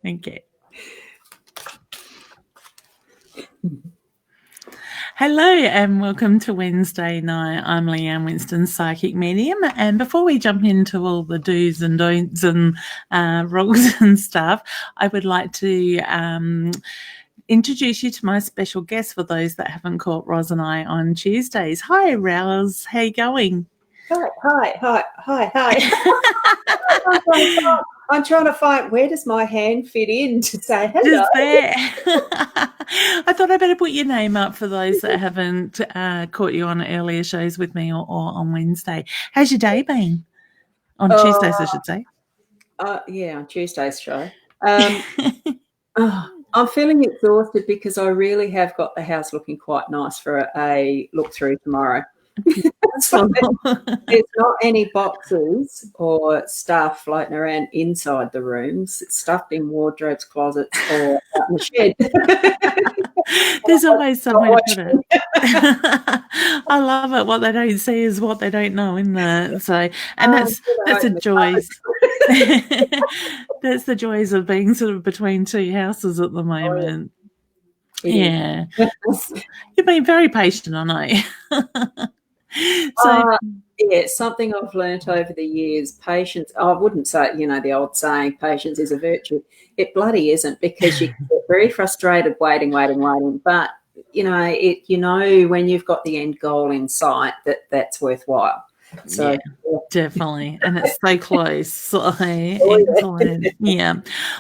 Okay. Hello and welcome to Wednesday night. I'm Leanne, Winston Psychic Medium. And before we jump into all the do's and don'ts and rules and stuff, I would like to introduce you to my special guest for those that haven't caught Ros and I on Tuesdays. Hi, Ros. How you going? Hi. I'm trying to find, where does my hand fit in to say hello? Just there. I thought I'd better put your name up for those that haven't caught you on earlier shows with me or on Wednesday. How's your day been? On Tuesdays, I should say. Yeah, on Tuesday's show. I'm feeling exhausted because I really have got the house looking quite nice for a look through tomorrow. So there's not any boxes or stuff floating around inside the rooms. It's stuffed in wardrobes, closets, or out in the shed. There's always somewhere to put it. I love it. What they don't see is what they don't know, isn't it? So, and that's the joys. That's the joys of being sort of between two houses at the moment. Yeah. You've been very patient, I know. So it's something I've learnt over the years. Patience, I wouldn't say, the old saying, patience is a virtue. It bloody isn't, because you get very frustrated waiting. But, when you've got the end goal in sight, that's worthwhile. So yeah, definitely. And it's so close. So excellent. Yeah.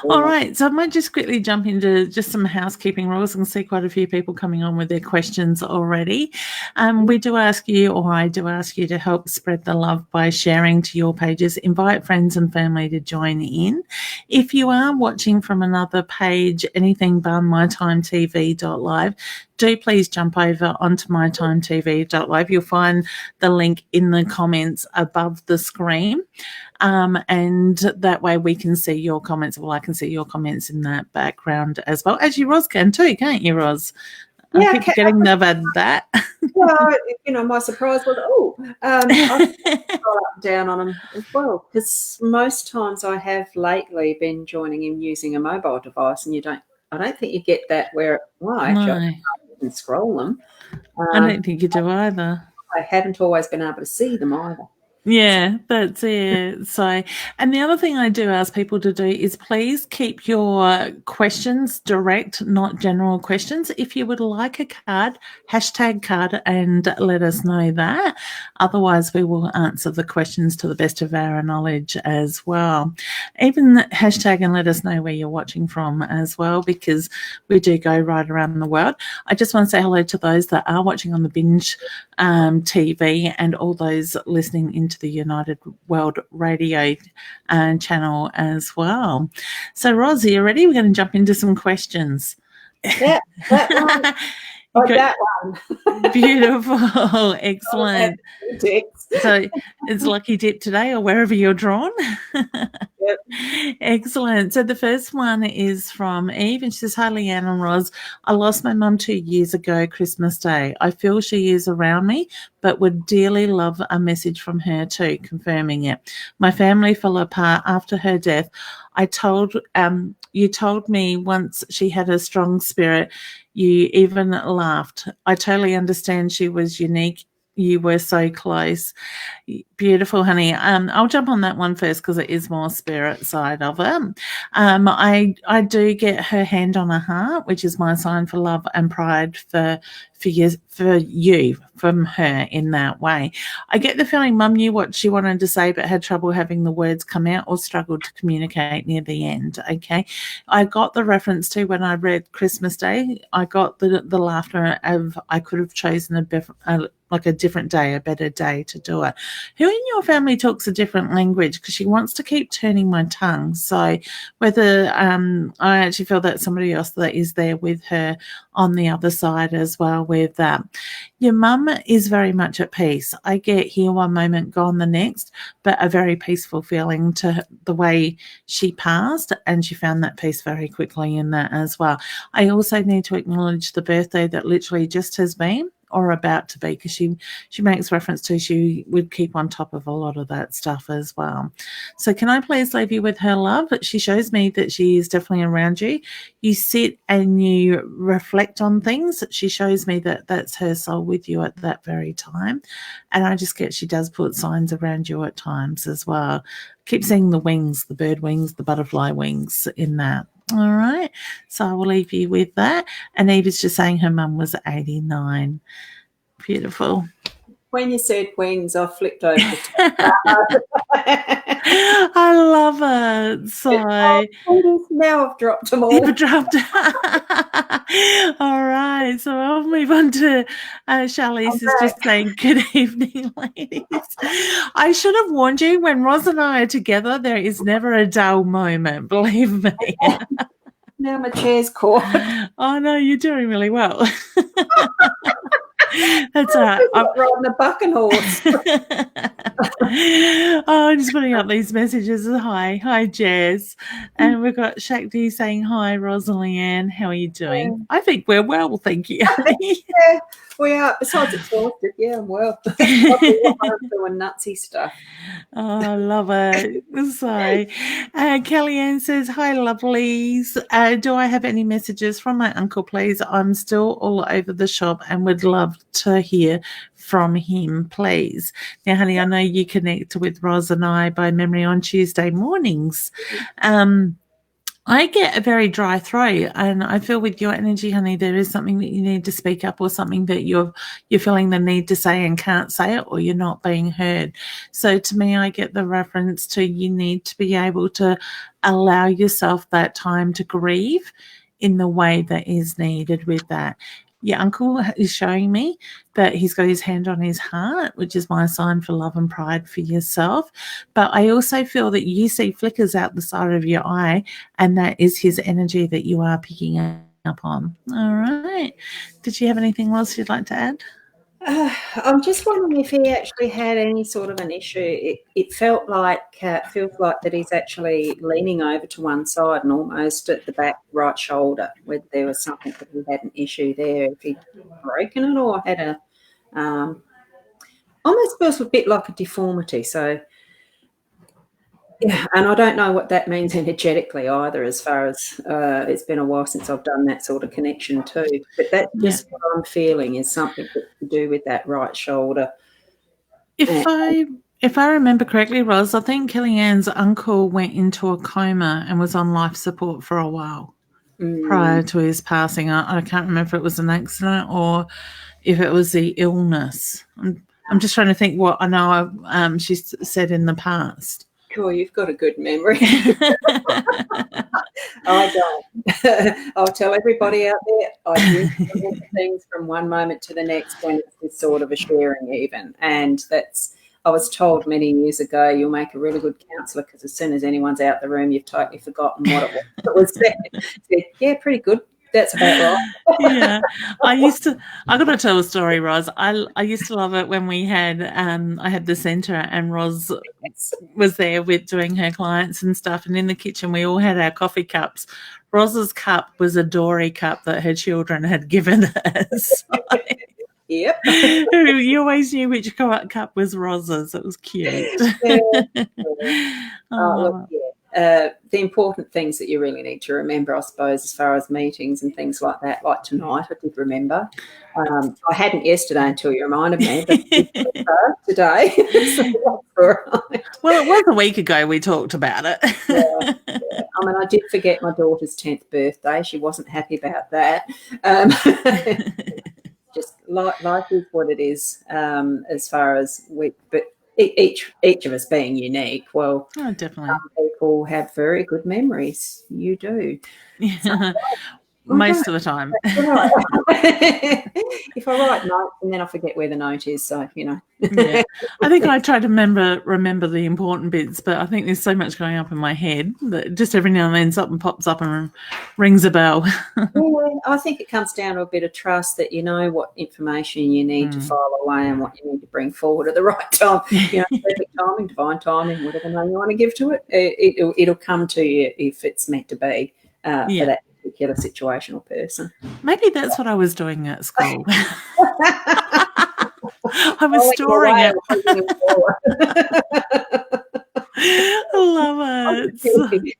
All right. So I might just quickly jump into just some housekeeping rules and see quite a few people coming on with their questions already. We do ask you, or I do ask you, to help spread the love by sharing to your pages. Invite friends and family to join in. If you are watching from another page, anything but mytimetv.live, do please jump over onto mytimetv.live. You'll find the link in the comments above the screen. And that way we can see your comments. Well, I can see your comments in that background as well. As you, Ros, can too, can't you, Ros? Yeah, I keep getting that. Well, my surprise was, I scroll up and down on them as well, because most times I have lately been joining in using a mobile device, and I don't think you get that where, I can scroll them. I don't think you do either. I haven't always been able to see them either. Yeah, that's it. So, and the other thing I do ask people to do is please keep your questions direct, not general questions. If you would like a card, hashtag card and let us know that. Otherwise, we will answer the questions to the best of our knowledge as well. Even hashtag and let us know where you're watching from as well, because we do go right around the world. I just want to say hello to those that are watching on the Binge TV and all those listening into the United World Radio channel as well. So, Ros, are you ready? We're going to jump into some questions. Yeah, that one. That one. Beautiful. Excellent. So it's Lucky Dip today, or wherever you're drawn. Yep. Excellent. So the first one is from Eve, and she says, "Hi, Leanne and Ros. I lost my mum 2 years ago, Christmas Day. I feel she is around me, but would dearly love a message from her too, confirming it. My family fell apart after her death. You told me once she had a strong spirit. You even laughed. I totally understand she was unique. You were so close." Beautiful, honey. I'll jump on that one first because it is more spirit side of it. I do get her hand on her heart, which is my sign for love and pride for you from her in that way. I get the feeling Mum knew what she wanted to say but had trouble having the words come out or struggled to communicate near the end. Okay, I got the reference to when I read Christmas Day. I got the laughter of I could have chosen a different day, a better day to do it. Who in your family talks a different language? Because she wants to keep turning my tongue. So whether I actually feel that somebody else that is there with her on the other side as well with that. Your mum is very much at peace. I get here one moment, gone the next, but a very peaceful feeling to the way she passed, and she found that peace very quickly in that as well. I also need to acknowledge the birthday that literally just has been, or about to be, because she makes reference to she would keep on top of a lot of that stuff as well. So can I please leave you with her love? She shows me that she is definitely around you. You sit and you reflect on things. She shows me that that's her soul with you at that very time. And I just get she does put signs around you at times as well. Keep seeing the wings, the bird wings, the butterfly wings in that. All right. So I will leave you with that. And Eva's just saying her mum was 89. Beautiful. When you said wings, I flipped over the I love it. So now I've dropped them all. You've dropped. All right. So I'll move on to Charlize is just saying, good evening, ladies. I should have warned you, when Ros and I are together, there is never a dull moment, believe me. Now my chair's caught. Oh, no, you're doing really well. That's all right. I'm riding a bucking horse. Oh, I'm just putting up these messages. Hi, Jazz. And we've got Shakti saying, hi, Ros and Leanne. How are you doing? Yeah. I think we're well, thank you. Yeah, we are. Besides exhausted, yeah, I'm well. I'm doing nutsy stuff. Oh, I love it. So, Kellyanne says, hi, lovelies. Do I have any messages from my uncle, please? I'm still all over the shop and would love to hear from him, please. Now, honey, I know you connect with Ros and I by memory on Tuesday mornings. I get a very dry throat, and I feel with your energy, honey, there is something that you need to speak up, or something that you're feeling the need to say and can't say it, or you're not being heard. So to me, I get the reference to you need to be able to allow yourself that time to grieve in the way that is needed with that. Your uncle is showing me that he's got his hand on his heart, which is my sign for love and pride for yourself. But I also feel that you see flickers out the side of your eye, and that is his energy that you are picking up on. All right. Did you have anything else you'd like to add? I'm just wondering if he actually had any sort of an issue. It feels like that he's actually leaning over to one side and almost at the back right shoulder, whether there was something that he had an issue there, if he'd broken it or had a almost feels a bit like a deformity. So yeah, and I don't know what that means energetically either, as far as it's been a while since I've done that sort of connection too. But that's just what I'm feeling, is something to do with that right shoulder. If I remember correctly, Ros, I think Kellyanne's uncle went into a coma and was on life support for a while prior to his passing. I can't remember if it was an accident or if it was the illness. I'm just trying to think what I know she's said in the past. Cool, you've got a good memory. I don't. I'll tell everybody out there, I do things from one moment to the next when it's this sort of a sharing even. And I was told many years ago, you'll make a really good counsellor, because as soon as anyone's out the room, you've totally forgotten what it was said. Yeah, pretty good. That's about right. Yeah, I got to tell a story, Ros. I used to love it when we had I had the centre and Ros was there with doing her clients and stuff, and in the kitchen we all had our coffee cups. Ros's cup was a Dory cup that her children had given us. Yep. You always knew which cup was Ros's. It was cute. The important things that you really need to remember, I suppose, as far as meetings and things like that, like tonight, I did remember. I hadn't yesterday until you reminded me, but today. So that's all right. Well, it was a week ago we talked about it. Yeah. I mean, I did forget my daughter's 10th birthday. She wasn't happy about that. Just life is what it is, as far as but each of us being unique. Well, definitely. Some people have very good memories. You do. Yeah. Most of the time. Right. If I write notes and then I forget where the note is, so Yeah. I think I try to remember the important bits, but I think there's so much going up in my head that just every now and then something pops up and rings a bell. Yeah, I think it comes down to a bit of trust that you know what information you need to file away and what you need to bring forward at the right time. Perfect timing, divine timing, whatever name you want to give to it. It'll come to you if it's meant to be for that particular situation or person. Maybe that's what I was doing at school. I was storing it. I love it.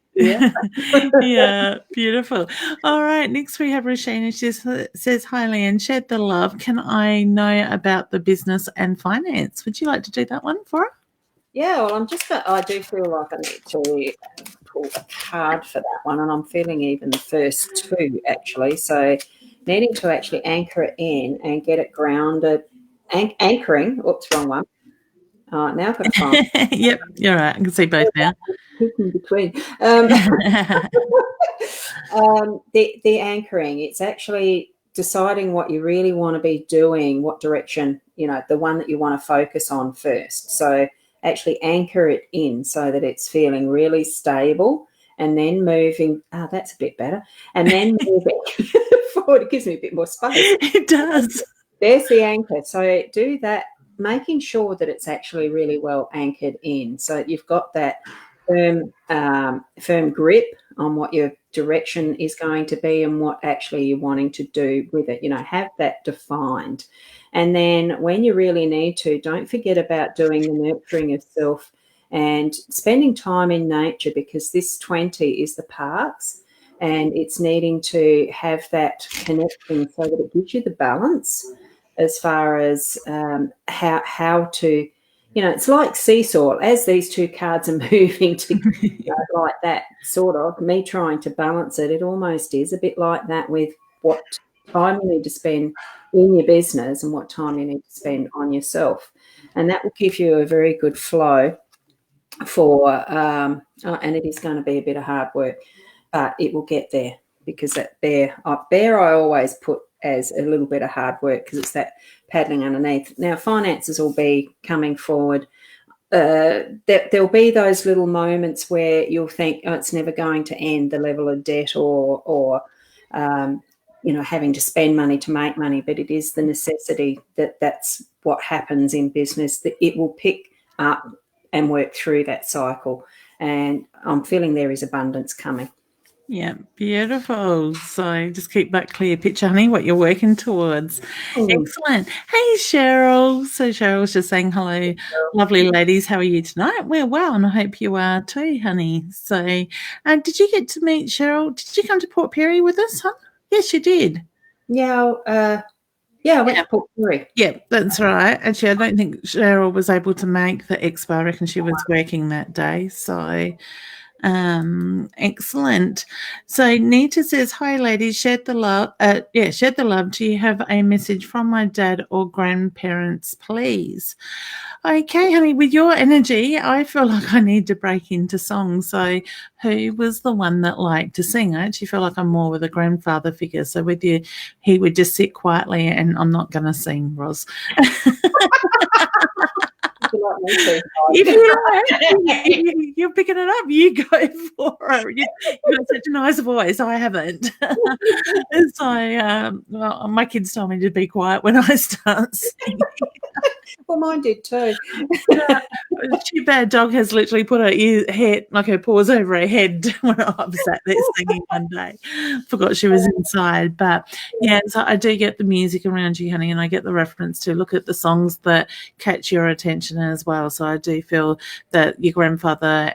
Yeah, beautiful. All right, next we have Roshina. She says, hi, Leanne, shared the love. Can I know about the business and finance? Would you like to do that one for her? Yeah, well, I do feel like I need to pull a card for that one, and I'm feeling even the first two, actually. So needing to actually anchor it in and get it grounded. Anchoring, oops, wrong one. Now I've got to find. Yep, you're right. I can see both now. In between. The anchoring, it's actually deciding what you really want to be doing, what direction, the one that you want to focus on first. So actually anchor it in so that it's feeling really stable, and then moving. That's a bit better. And then moving forward. It gives me a bit more space. It does. There's the anchor. So do that, making sure that it's actually really well anchored in. So you've got that firm grip on what your direction is going to be and what actually you're wanting to do with it. Have that defined. And then when you really need to, don't forget about doing the nurturing of self and spending time in nature, because this 20 is the parks, and it's needing to have that connection so that it gives you the balance as far as how to, it's like seesaw. As these two cards are moving together like that, sort of, me trying to balance it, it almost is a bit like that with what time you need to spend in your business and what time you need to spend on yourself. And that will give you a very good flow for, and it is going to be a bit of hard work, but it will get there, because that bear I always put as a little bit of hard work, because it's that paddling underneath. Now, finances will be coming forward. There'll be those little moments where you'll think, it's never going to end, the level of debt or having to spend money to make money, but it is the necessity that's what happens in business, that it will pick up and work through that cycle. And I'm feeling there is abundance coming. Yeah, beautiful. So just keep that clear picture, honey, what you're working towards. Excellent. Hey, Cheryl. So Cheryl's just saying hello, lovely ladies. How are you tonight? We're well, and I hope you are too, honey. So did you get to meet Cheryl? Did you come to Port Pirie with us, huh? Yes, you did. Yeah, I went to Port Pirie. Yeah, that's right. Actually, I don't think Cheryl was able to make the expo. I reckon she was working that day. So excellent. So Nita says, hi ladies, shared the love. Shared the love. Do you have a message from my dad or grandparents, please? Okay, honey, with your energy, I feel like I need to break into song. So who was the one that liked to sing? I actually feel like I'm more with a grandfather figure. So with you, he would just sit quietly, and I'm not going to sing, Ros. If you're picking it up, you go for it. You've got such a nice voice. I haven't. So, my kids told me to be quiet when I start singing. Well, mine did too. Too bad dog has literally put her paws over her head when I was sat there singing one day. Forgot she was inside. But yeah, so I do get the music around you, honey, and I get the reference to look at the songs that catch your attention as well. So I do feel that your grandfather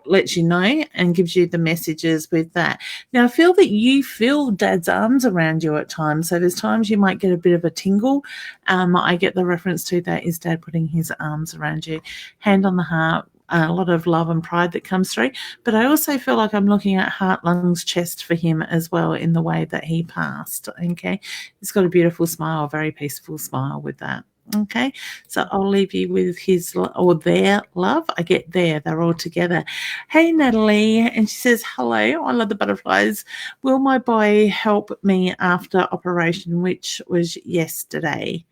lets you know and gives you the messages with that. Now, I feel that you feel Dad's arms around you at times. So there's times you might get a bit of a tingle. I get the reference to that is Dad putting his arms around you, hand on the heart, a lot of love and pride that comes through. But I also feel like I'm looking at heart, lungs, chest for him as well in the way that he passed. Okay. He's got a beautiful smile, a very peaceful smile with that. Okay, so I'll leave you with his or their love. I get they're all together. Hey, Natalie, and she says, hello, I love the butterflies. Will my boy help me after operation, which was yesterday?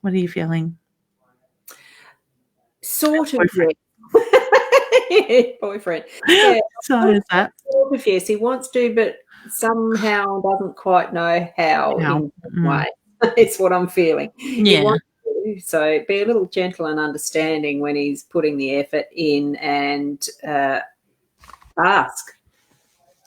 What are you feeling? Sort of, boyfriend. Yeah, so is that. Sort of, yes, he wants to, but somehow doesn't quite know how. In that way. It's what I'm feeling. Yeah. He wants to, so be a little gentle and understanding when he's putting the effort in, and ask.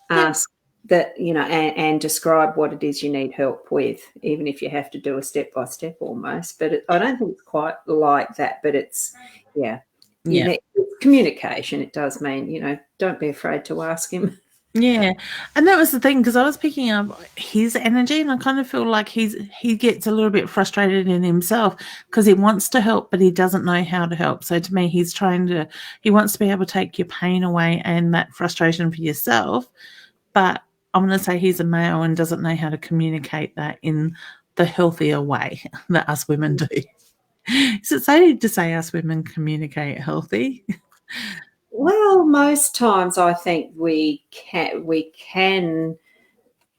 ask that, and describe what it is you need help with, even if you have to do a step-by-step almost. But I don't think it's quite like that, but it's, it's communication. It does mean, don't be afraid to ask him. Yeah, and that was the thing, because I was picking up his energy, and I kind of feel like he gets a little bit frustrated in himself because he wants to help, but he doesn't know how to help. So to me, he wants to be able to take your pain away and that frustration for yourself. But I'm going to say he's a male and doesn't know how to communicate that in the healthier way that us women do. Is it safe to say us women communicate healthy? Well, most times I think we can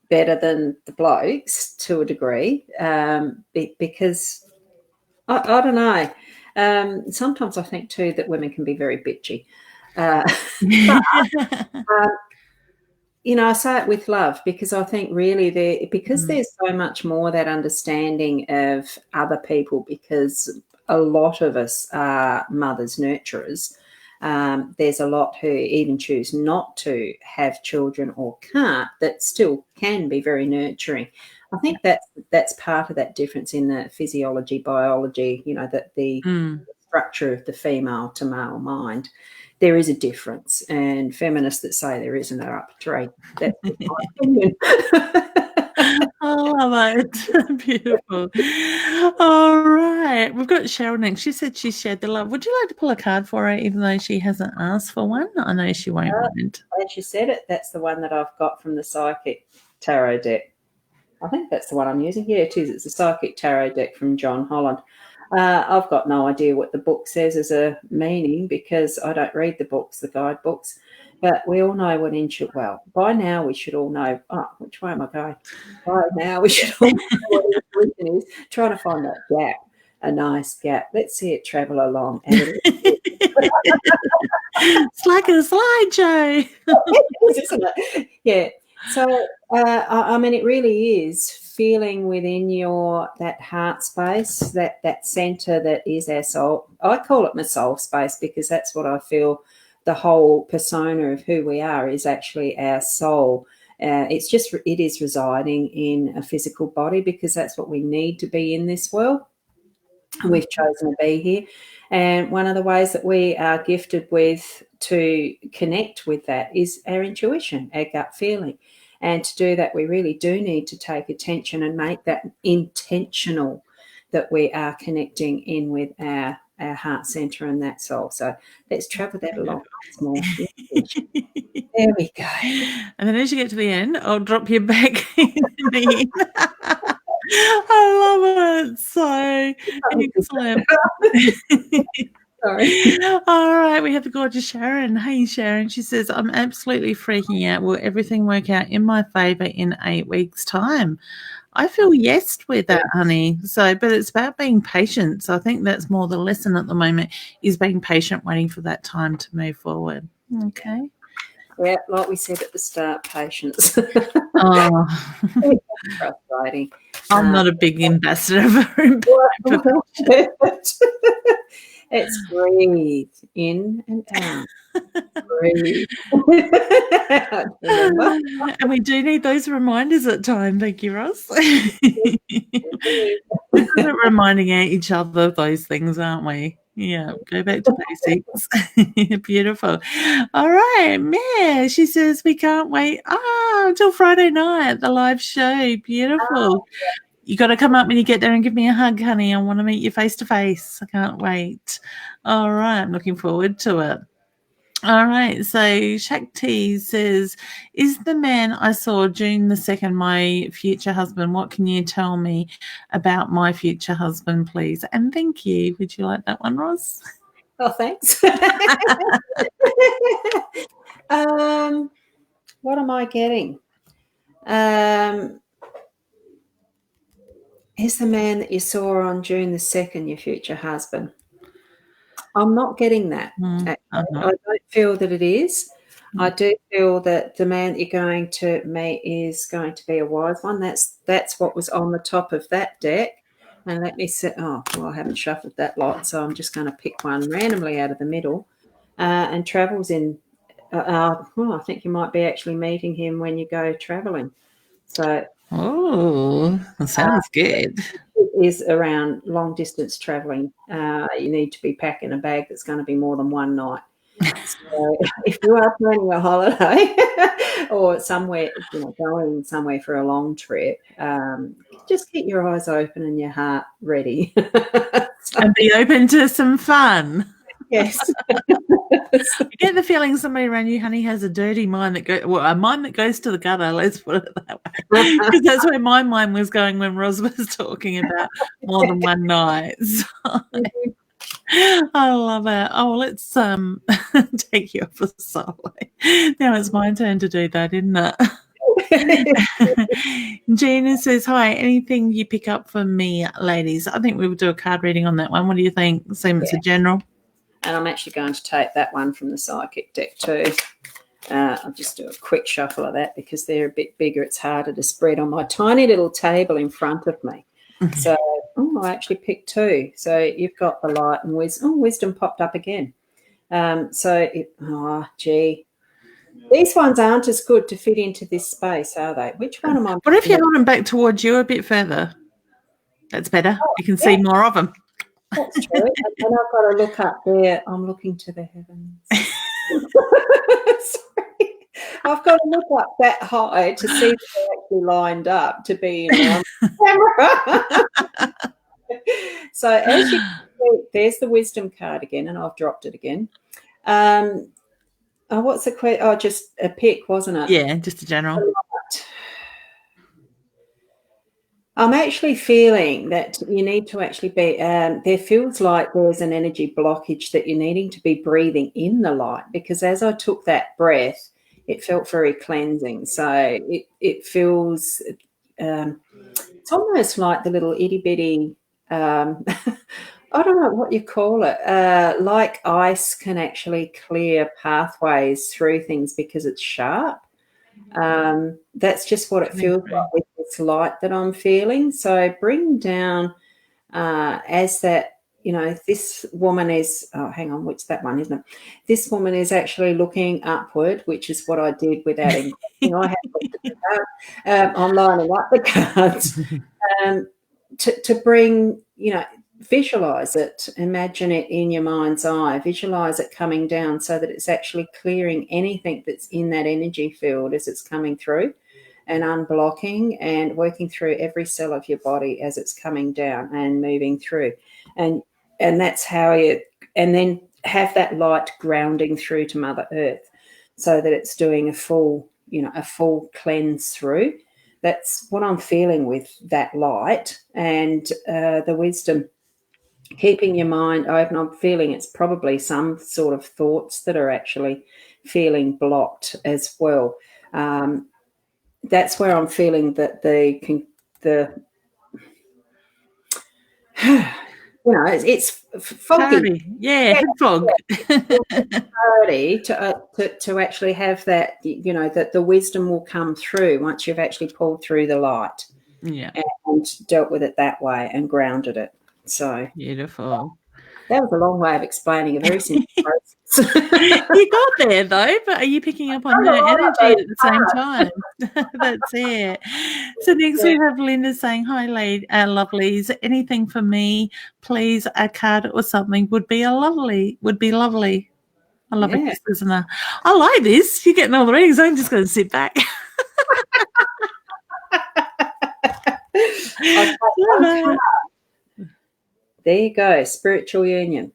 better than the blokes to a degree, because I don't know. Sometimes I think too that women can be very bitchy. But, I say it with love, because I think really there's so much more that understanding of other people, because a lot of us are mothers, nurturers. There's a lot who even choose not to have children or can't, that still can be very nurturing. I think that's part of that difference in the physiology, biology, that the structure of the female to male mind. There is a difference, and feminists that say there isn't are up a tree. That's my opinion. I love it. Beautiful. All right. We've got Cheryl next. She said she shared the love. Would you like to pull a card for her, even though she hasn't asked for one? I know she won't mind. As you said it, that's the one that I've got from the Psychic Tarot deck. I think that's the one I'm using. Yeah, it is. It's a Psychic Tarot deck from John Holland. I've got no idea what the book says as a meaning, because I don't read the books, the guidebooks. But we all know what by now we should all know. Oh, which way am I going? By now we should all know what intuition is. Trying to find that gap, a nice gap. Let's see it travel along. And it's like a slideshow. Isn't it? Yeah. So, I mean, it really is feeling within that heart space, that center that is our soul. I call it my soul space, because that's what I feel the whole persona of who we are is actually our soul. It is residing in a physical body, because that's what we need to be in this world. We've chosen to be here. And one of the ways that we are gifted with to connect with that is our intuition, our gut feeling. And to do that, we really do need to take attention and make that intentional, that we are connecting in with our heart center and that soul. So let's travel that along more. There we go. And then as you get to the end, I'll drop you back in the I love it. So excellent. Sorry. All right, we have the gorgeous Sharon. Hey, Sharon. She says, I'm absolutely freaking out. Will everything work out in my favor in 8 weeks' time? I feel yes with that, honey. So, but it's about being patient. So I think that's more the lesson at the moment, is being patient, waiting for that time to move forward. Okay. Yeah, like we said at the start, patience. Oh. It's frustrating. I'm not a big ambassador for impatience. It's breathe in and out. Breathe. And we do need those reminders at times. Thank you, Ros. We're good at reminding each other of those things, aren't we? Yeah, go back to basics. Beautiful. All right, Mare, she says we can't wait until Friday night, the live show. Beautiful. You got to come up when you get there and give me a hug, honey. I want to meet you face to face. I can't wait. All right, I'm looking forward to it. All right, so Shakti says, is the man I saw June the 2nd my future husband? What can you tell me about my future husband, please? And thank you. Would you like that one, Ros? Oh, thanks. What am I getting? Is the man that you saw on June the 2nd your future husband? I'm not getting that. I don't feel that it is. I do feel that the man that you're going to meet is going to be a wise one. That's what was on the top of that deck. And let me say, I haven't shuffled that lot, so I'm just going to pick one randomly out of the middle. And travels in well, I think you might be actually meeting him when you go travelling. So, that sounds good. It is around long distance travelling. You need to be packing a bag that's going to be more than one night. So if you are planning a holiday or somewhere, going somewhere for a long trip, just keep your eyes open and your heart ready. And be open to some fun. Yes. I get the feeling somebody around you, honey, has a dirty mind a mind that goes to the gutter, let's put it that way. Because that's where my mind was going when Ros was talking about more than one night. So, I love it. Oh, let's take you off the solo. Now it's my turn to do that, isn't it? Gina says, hi, anything you pick up for me, ladies? I think we would do a card reading on that one. What do you think? Same as a general. And I'm actually going to take that one from the psychic deck too. I'll just do a quick shuffle of that because they're a bit bigger. It's harder to spread on my tiny little table in front of me. So, I actually picked two. So you've got the light and wisdom. Wisdom popped up again. These ones aren't as good to fit into this space, are they? Which one am I? What if you hold them back towards you a bit further? That's better. You can see more of them. That's true. And then I've got to look up there. I'm looking to the heavens. Sorry. I've got to look up that high to see if they're actually lined up to be in camera. So as you can see, there's the wisdom card again, and I've dropped it again. What's the question? Oh, just a pick, wasn't it? Yeah, just a general. I'm actually feeling that you need to actually be, there feels like there's an energy blockage that you're needing to be breathing in the light, because as I took that breath, it felt very cleansing. So it feels, it's almost like the little itty bitty, I don't know what you call it, like ice can actually clear pathways through things because it's sharp. That's just what it feels like with this light that I'm feeling. So bring down as that, this woman is, hang on, which that one, isn't it? This woman is actually looking upward, which is what I did without anything. I have I'm lining up the cards to bring, visualize it, imagine it in your mind's eye, visualize it coming down so that it's actually clearing anything that's in that energy field as it's coming through, and unblocking and working through every cell of your body as it's coming down and moving through. And that's how and then have that light grounding through to Mother Earth so that it's doing a full cleanse through. That's what I'm feeling with that light. And the wisdom, keeping your mind open. I'm feeling it's probably some sort of thoughts that are actually feeling blocked as well. That's where I'm feeling that it's foggy. Yeah, fog. To actually have that, that the wisdom will come through once you've actually pulled through the light. Yeah. And dealt with it that way and grounded it. So beautiful. That was a long way of explaining a very simple process. You got there though, but are you picking up on her energy at the same time? That's it. So next we have Linda saying, hi, lovelies. Anything for me, please, a card or something would be lovely. I love it, isn't it? I like this. You're getting all the readings. I'm just going to sit back. There you go, spiritual union.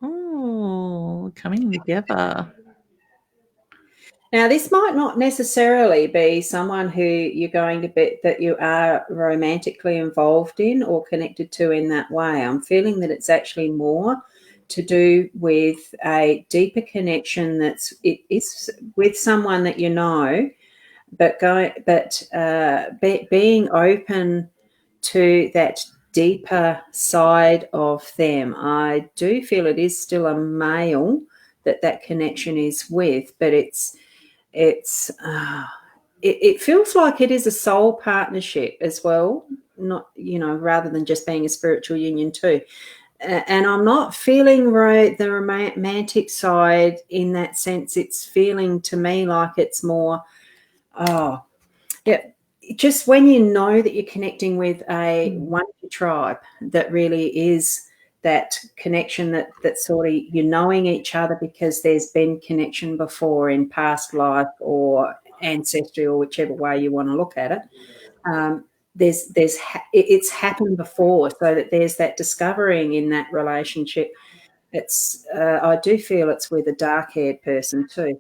Oh, coming together. Now, this might not necessarily be someone who you're going to be, that you are romantically involved in or connected to in that way. I'm feeling that it's actually more to do with a deeper connection it is with someone that you know, but being open to that deeper side of them. I do feel it is still a male that connection is with, but it feels like it is a soul partnership as well, not, rather than just being a spiritual union too. and I'm not feeling the romantic side in that sense. It's feeling to me like it's more, yeah, just when you know that you're connecting with a wonderful tribe that really is that connection, that sort of you're knowing each other because there's been connection before in past life or ancestry or whichever way you want to look at it. It's happened before, so that there's that discovering in that relationship. It's I do feel it's with a dark-haired person too.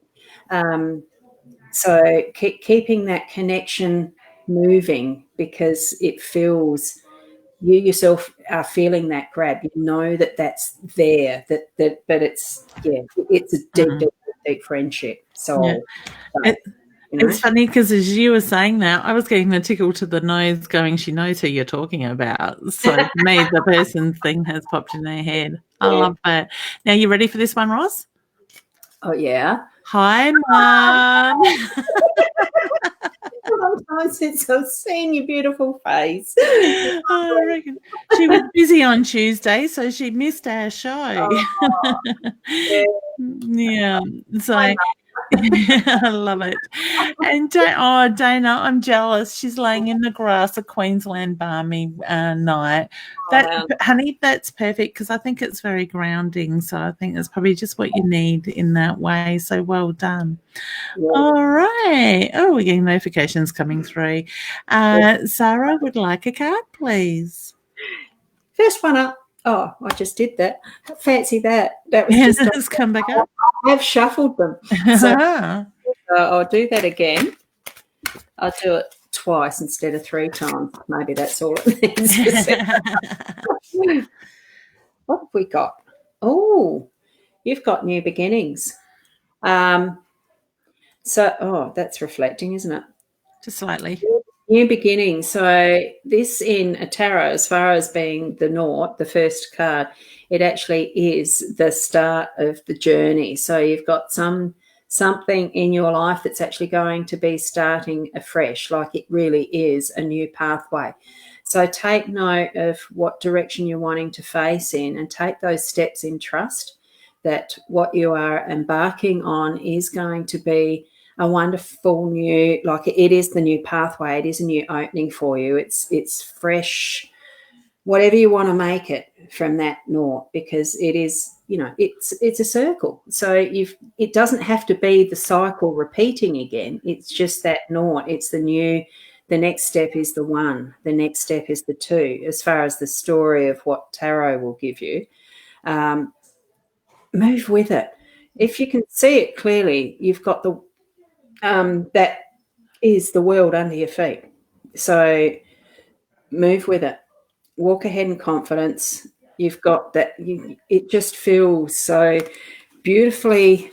So keeping that connection moving, because it feels, you yourself are feeling that grab. You know that that's there. But it's it's a deep friendship. So, It's funny because as you were saying that, I was getting the tickle to the nose going, she knows who you're talking about. So for me, the person thing has popped in her head. I love that. Now, you ready for this one, Ros? Oh, yeah. Hi, Mum. A long time since I've seen your beautiful face. I reckon. She was busy on Tuesday, so she missed our show. Yeah. So I love it. And Dana, I'm jealous. She's laying in the grass, a Queensland balmy night. Honey, that's perfect because I think it's very grounding. So I think that's probably just what you need in that way. So well done. Yeah. All right. Oh, we're getting notifications coming through. Sarah would like a card, please. First one up. Oh, I just did that. Fancy that. That was just come back up. I've shuffled them. So I'll do that again. I'll do it twice instead of 3 times. Maybe that's all it means. What have we got? Oh, you've got new beginnings. So, that's reflecting, isn't it? Just slightly. New beginning. So this in a tarot, as far as being the Nought, the first card, it actually is the start of the journey. So you've got something in your life that's actually going to be starting afresh, like it really is a new pathway. So take note of what direction you're wanting to face in and take those steps in trust that what you are embarking on is going to be a wonderful new, like it is the new pathway. It is a new opening for you. It's fresh, whatever you want to make it from that Nought, because it is, it's a circle. So it doesn't have to be the cycle repeating again. It's just that Nought. It's the new. The next step is the 1. The next step is the 2. As far as the story of what tarot will give you, move with it. If you can see it clearly, you've got the that is the world under your feet. So move with it. Walk ahead in confidence. You've got that. It just feels so beautifully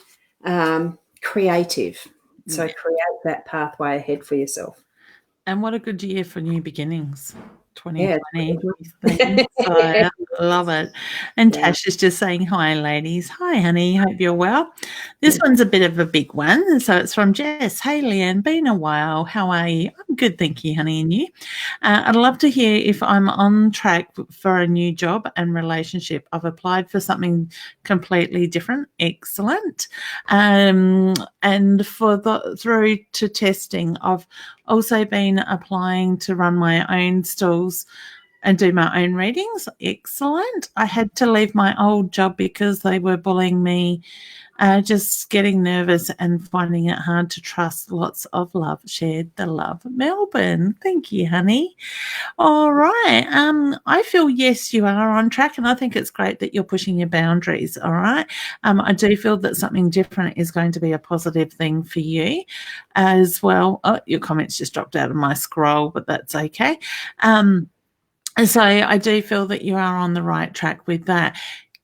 creative. So create that pathway ahead for yourself. And what a good year for new beginnings. 2020. So I love it. And Tash is just saying, hi, ladies. Hi, honey. Hope you're well. This one's a bit of a big one. So it's from Jess. Hey, Leanne. Been a while. How are you? I'm good, thank you, honey. And you? I'd love to hear if I'm on track for a new job and relationship. I've applied for something completely different. Excellent. And through to testing, I've also been applying to run my own stalls and do my own readings. Excellent. I had to leave my old job because they were bullying me, just getting nervous and finding it hard to trust. Lots of love. Shared the love. Melbourne. Thank you, honey. All right. I feel, yes, you are on track, and I think it's great that you're pushing your boundaries. All right. I do feel that something different is going to be a positive thing for you as well. Oh, your comments just dropped out of my scroll, but that's okay. So I do feel that you are on the right track with that.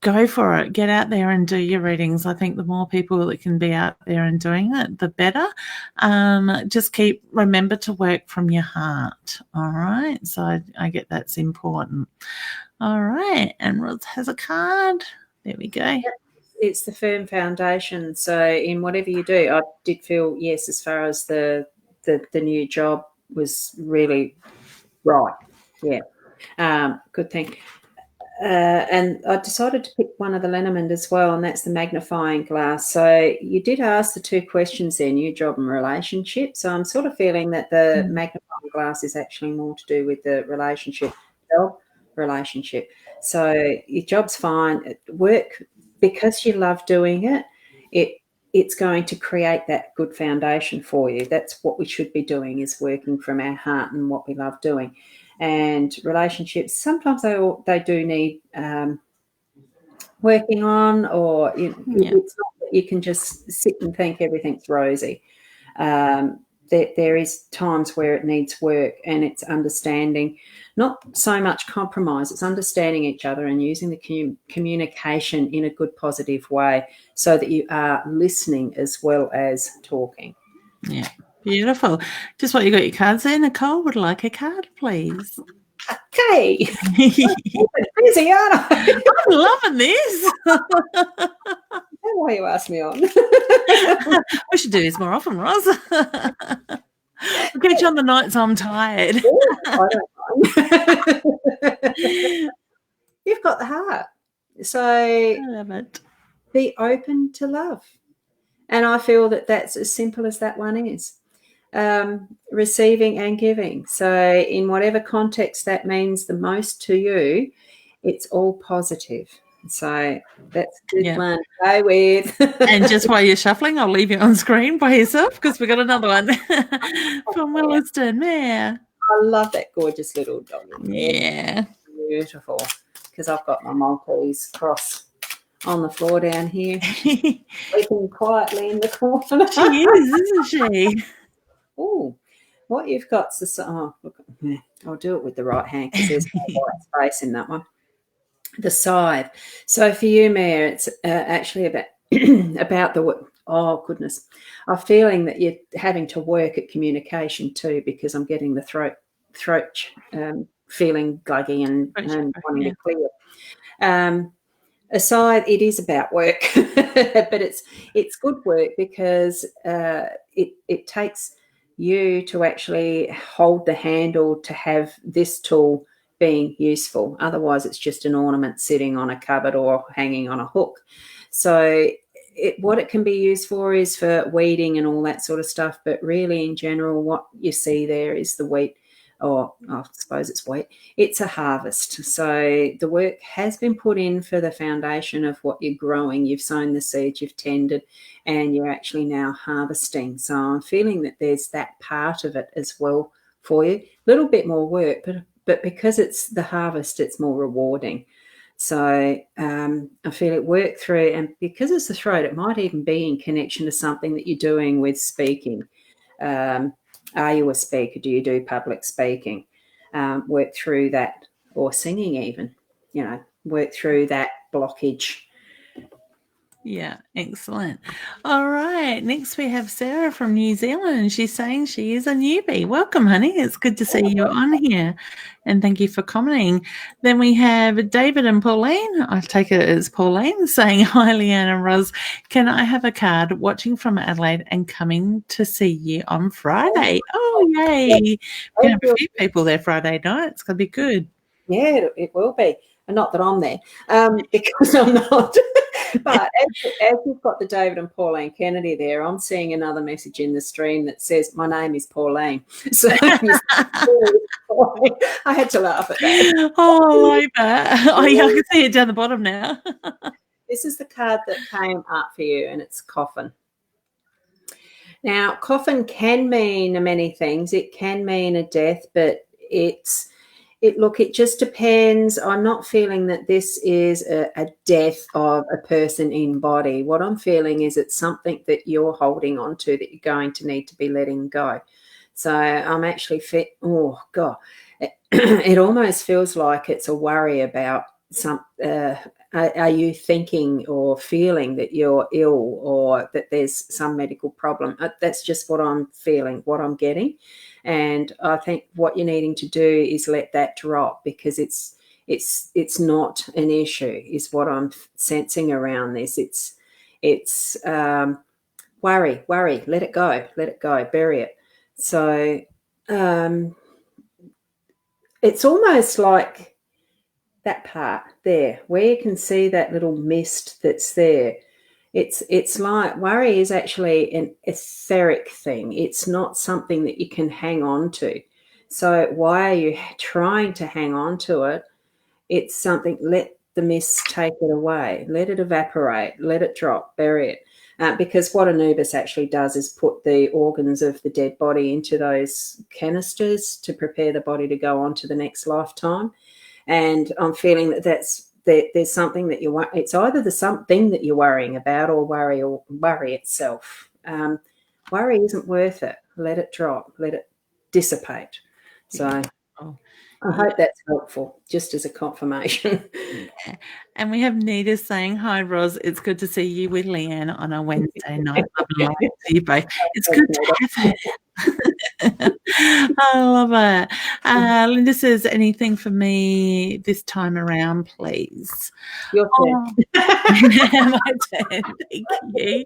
Go for it. Get out there and do your readings. I think the more people that can be out there and doing it, the better. Just remember to work from your heart. All right. So I get that's important. All right. And Ros has a card. There we go. It's the firm foundation. So in whatever you do, I did feel, yes, as far as the new job was really right. Yeah. Good thing. and I decided to pick one of the Lenormand as well, and that's the magnifying glass. So you did ask the 2 questions there, new job and relationship. So I'm sort of feeling that the magnifying glass is actually more to do with the relationship, job, relationship. So your job's fine. Work, because you love doing it, it's going to create that good foundation for you. That's what we should be doing, is working from our heart and what we love doing. And relationships, sometimes they do need working on, or it's not that you can just sit and think everything's rosy. There is times where it needs work, and it's understanding, not so much compromise, it's understanding each other and using the communication in a good, positive way, so that you are listening as well as talking. Yeah, beautiful. Just what you got your cards there. Nicole would like a card, please. Okay. Busy, aren't I? I'm loving this. Why you ask me on? We should do this more often, Ros. I'll get you on the nights I'm tired. I don't mind. You've got the heart. So I love it. Be open to love. And I feel that that's as simple as that one is. Receiving and giving. So in whatever context that means the most to you, it's all positive. So that's a good one to go with. And just while you're shuffling, I'll leave you on screen by yourself, because we've got another one from Winston. Yeah. I love that gorgeous little dog. Yeah. Beautiful. Because I've got my Maltese cross on the floor down here, sleeping quietly in the corner. She is, isn't she? Oh, what you've got is look, I'll do it with the right hand, because there's no white space in that one. The scythe. So for you, Mia, it's actually about about the, oh goodness, I'm feeling that you're having to work at communication too, because I'm getting the throat feeling gluggy and wanting to clear. A scythe, it is about work, but it's good work, because it takes you to actually hold the handle to have this tool being useful. Otherwise, it's just an ornament sitting on a cupboard or hanging on a hook. So what it can be used for is for weeding and all that sort of stuff. But really, in general, what you see there is the wheat, or I suppose it's wheat. It's a harvest. So the work has been put in for the foundation of what you're growing. You've sown the seeds, you've tended, and you're actually now harvesting. So I'm feeling that there's that part of it as well for you. A little bit more work, but because it's the harvest, it's more rewarding. So I feel it work through, and because it's the throat, it might even be in connection to something that you're doing with speaking. Are you a speaker? Do you do public speaking? Work through that, or singing even, work through that blockage. Yeah, excellent. All right. Next, we have Sarah from New Zealand, and she's saying she is a newbie. Welcome, honey. It's good to see you on here, and thank you for commenting. Then we have David and Pauline. I take it as Pauline saying, hi, Leanne and Ros. Can I have a card? Watching from Adelaide and coming to see you on Friday. Oh, yay. We're going to have a few people there Friday night. It's going to be good. Yeah, it will be. And not that I'm there, because I'm not. But as you've got the David and Pauline Kennedy there, I'm seeing another message in the stream that says, my name is Pauline. So I had to laugh at that. Oh, I like that. Oh, yeah, I can see it down the bottom now. This is the card that came up for you, and it's coffin. Now, coffin can mean many things. It can mean a death, but it just depends. I'm not feeling that this is a death of a person in body. What I'm feeling is it's something that you're holding on to that you're going to need to be letting go. So I'm actually oh God, it almost feels like it's a worry about some. Are you thinking or feeling that you're ill, or that there's some medical problem? That's just what I'm feeling, what I'm getting. And I think what you're needing to do is let that drop, because it's not an issue, is what I'm sensing around this. It's worry, let it go, bury it. So it's almost like that part there, where you can see that little mist that's there. It's like worry is actually an etheric thing. It's not something that you can hang on to. So why are you trying to hang on to it? It's something, let the mist take it away, let it evaporate, let it drop, bury it. Because what Anubis actually does is put the organs of the dead body into those canisters to prepare the body to go on to the next lifetime. And I'm feeling that there's something that it's either the something that you're worrying about or worry itself. Worry isn't worth it. Let it drop, let it dissipate. So I hope that's helpful, just as a confirmation. Yeah. And we have Nita saying, hi, Ros. It's good to see you with Leanne on a Wednesday night. Love and light to you both. It's good to have her. I love it. Linda says, anything for me this time around, please? Your turn. My turn. Thank you.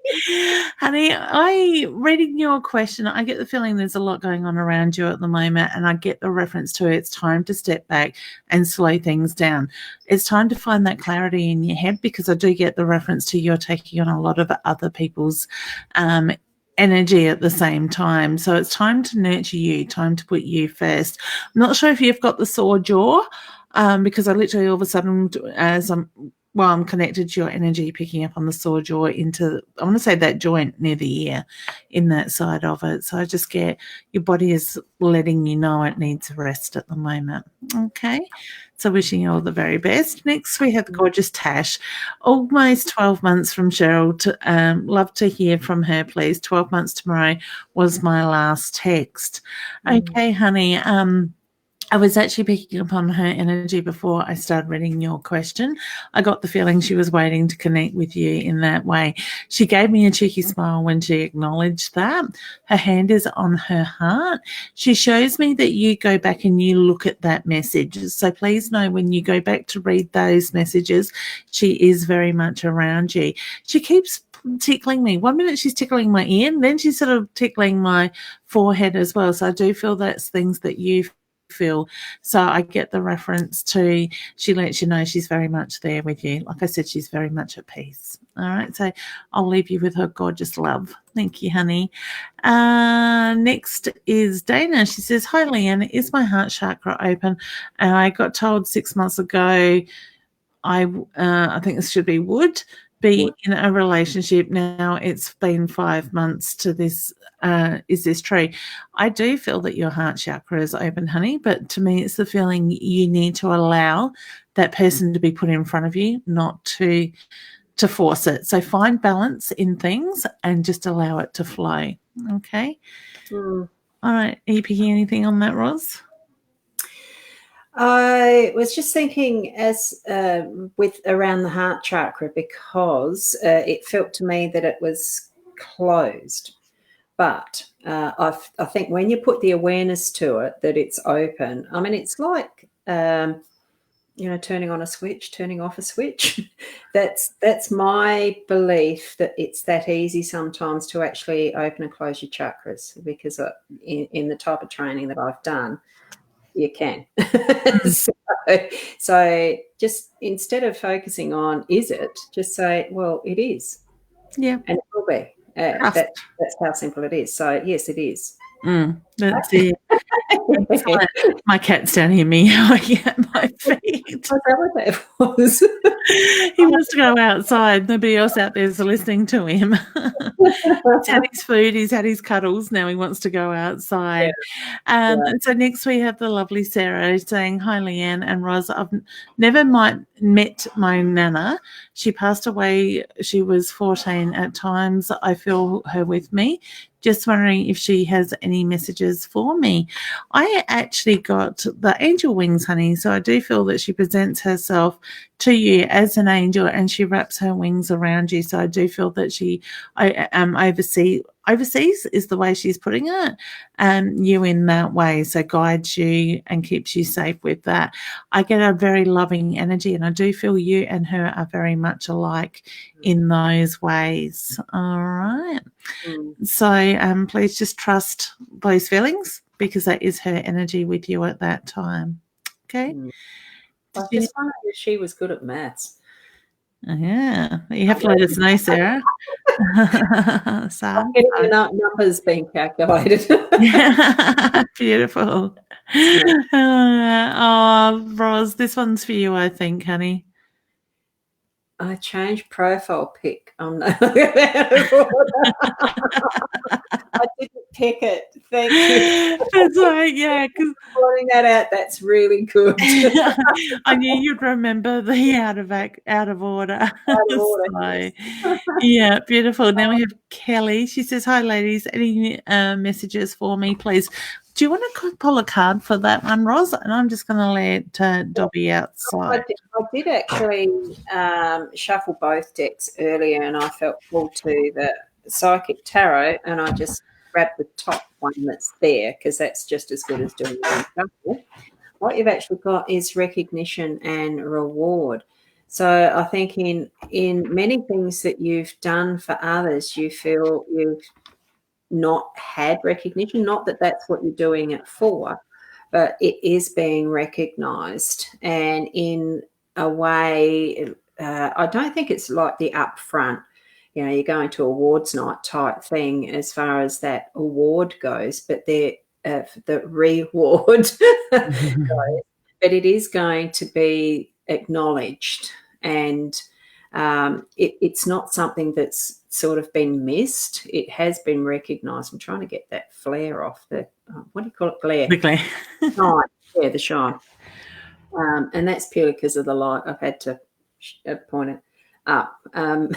Honey, reading your question, I get the feeling there's a lot going on around you at the moment, and I get the reference to it's time to step back and slow things down. It's time to find that clarity in your head, because I do get the reference to you're taking on a lot of other people's energy at the same time. So it's time to nurture you, time to put you first. I'm not sure if you've got the sore jaw, because I literally all of a sudden, as I'm connected to your energy, picking up on the sore jaw into, I want to say that joint near the ear, in that side of it. So I just get your body is letting you know it needs rest at the moment. Okay. So wishing you all the very best. Next, we have the gorgeous Tash. Almost 12 months from Cheryl. Love to hear from her, please. 12 months tomorrow was my last text. Okay, honey. I was actually picking up on her energy before I started reading your question. I got the feeling she was waiting to connect with you in that way. She gave me a cheeky smile when she acknowledged that. Her hand is on her heart. She shows me that you go back and you look at that message. So please know, when you go back to read those messages, she is very much around you. She keeps tickling me. 1 minute she's tickling my ear, and then she's sort of tickling my forehead as well. So I do feel that's things that you feel. So I get the reference to, she lets you know she's very much there with you. Like I said, she's very much at peace. All right, so I'll leave you with her gorgeous love. Thank you, honey. Next is Dana. She says, hi, Leanne, is my heart chakra open? I got told 6 months ago I think this should be would be in a relationship. Now it's been 5 months to this. Is this true? I do feel that your heart chakra is open, honey, but to me it's the feeling you need to allow that person to be put in front of you, not to force it. So find balance in things and just allow it to flow. Okay. All right. Are you picking anything on that, Ros? I was just thinking as with around the heart chakra, because it felt to me that it was closed. But I think when you put the awareness to it, that it's open. I mean, it's like, turning on a switch, turning off a switch. That's my belief, that it's that easy sometimes to actually open and close your chakras, because in the type of training that I've done, you can. So just instead of focusing on is it, just say, well, it is. Yeah. And it will be. That's how simple it is. So yes, it is. That's it. My cat's down here meowing at my feet. What's that what that was? He wants to go outside. Nobody else out there is listening to him. He's had his food. He's had his cuddles. Now he wants to go outside. Yeah. And so next we have the lovely Sarah saying, hi, Leanne and Ros. I've never met my Nana. She passed away. She was 14. At times I feel her with me. Just wondering if she has any messages for me. I actually got the angel wings, honey, so I do feel that she presents herself to you as an angel and she wraps her wings around you. So I do feel that she oversees is the way she's putting it, you in that way, so guides you and keeps you safe with that. I get a very loving energy, and I do feel you and her are very much alike in those ways. All right. So please just trust those feelings, because that is her energy with you at that time. Okay. I just wondered if she was good at maths. Yeah, you have to let us know, Sarah. I'm getting the numbers being calculated. Beautiful. Ros, this one's for you, I think, honey. I changed profile pic. I didn't pick it. Thank you. That's right, yeah. Because pointing that out, that's really good. I knew you'd remember the out of order. Out of order, So, yeah, beautiful. Now we have Kelly. She says, "Hi, ladies. Any messages for me, please?" Do you want to pull a card for that one, Ros? And I'm just going to let Dobby outside. I did actually shuffle both decks earlier, and I felt pulled to the Psychic Tarot, and I just grabbed the top one that's there because that's just as good as doing one shuffle. What you've actually got is recognition and reward. So I think in many things that you've done for others, you feel you've not had recognition. Not that that's what you're doing it for, but it is being recognized. And in a way, I don't think it's like the upfront, you're going to awards night type thing as far as that award goes, but the reward goes. But it is going to be acknowledged, and it's not something that's sort of been missed. It has been recognised. I'm trying to get that flare off. What do you call it? Glare. The glare. Shine. Yeah, the shine. And that's purely because of the light. I've had to point it up. Because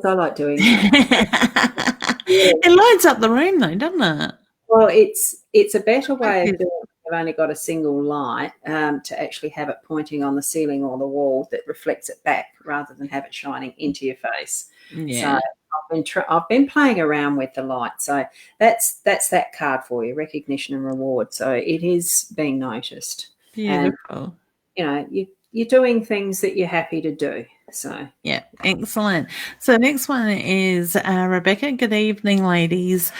I like doing that. It lights up the room though, doesn't it? Well, it's a better way of doing it. I've only got a single light to actually have it pointing on the ceiling or the wall that reflects it back rather than have it shining into your face. Yeah. So I've been playing around with the light. So that's that card for you, recognition and reward. So it is being noticed. Beautiful. And, you're doing things that you're happy to do. So yeah, excellent. So next one is Rebecca. Good evening, ladies.